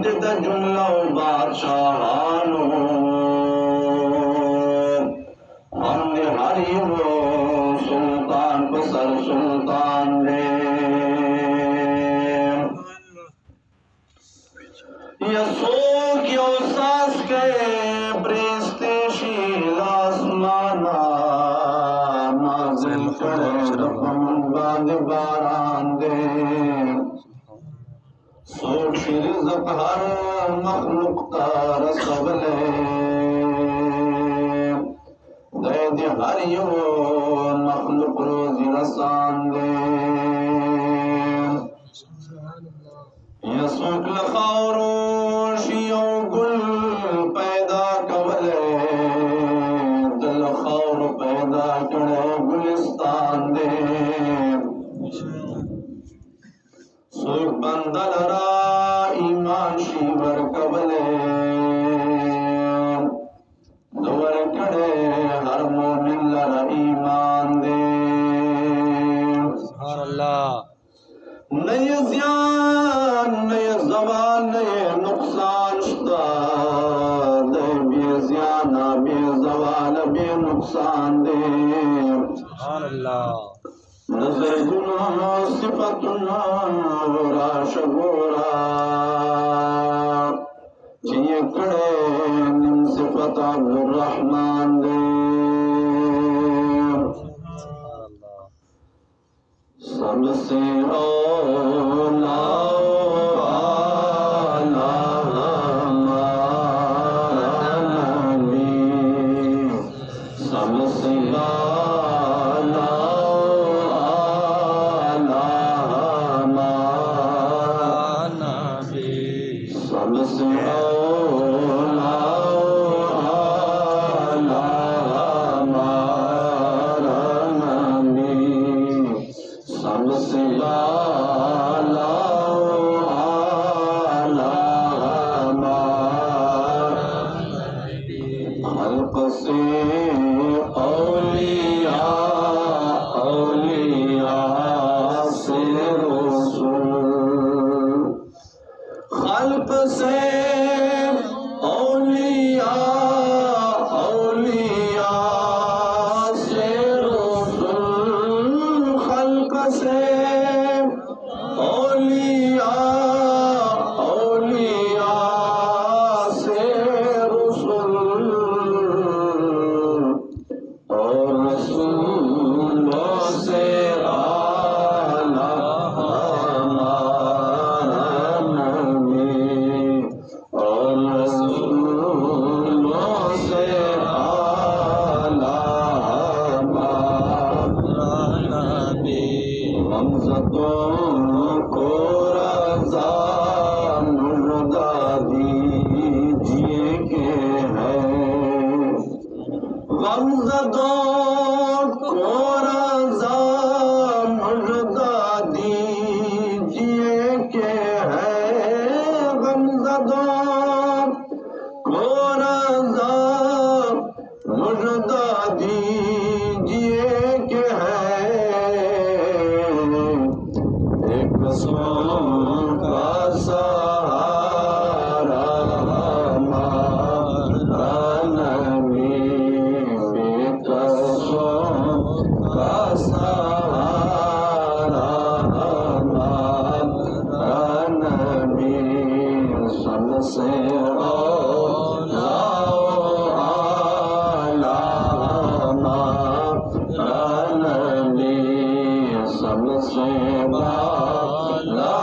दिता जुमला बादशाहानो हमने हरियो सुल्तान पसर सुल्तान दे यसो क्यों सास के प्रेस्ते शीलासमाना नाज़िल करे रकम बाद बारान दे सोच रिज़्क़ हर मखलूक तार सबले दे दे हर यो मखलूक रोज़ी रसान दे यसुक लखारोश यो गुल पैदा कवले दिल खौर पैदा करे गुलिस्तान दे सुख बंदल रा ईमान शीवर कबले दुवर कड़े हर मोमिन लरा ईमान दे सुभान अल्लाह नए ज़ियान नए ज़वाल नए नुकसान शुदा दे बे ज़ियाना बे ज़वाल बे नुकसान दे सुभान अल्लाह नजर गुनाह सिफतुना राशगोरा जिये कड़े निम सिफत अब्दुर्रहमान दे सबसे औला आला हमारा नबी सबसे सबसे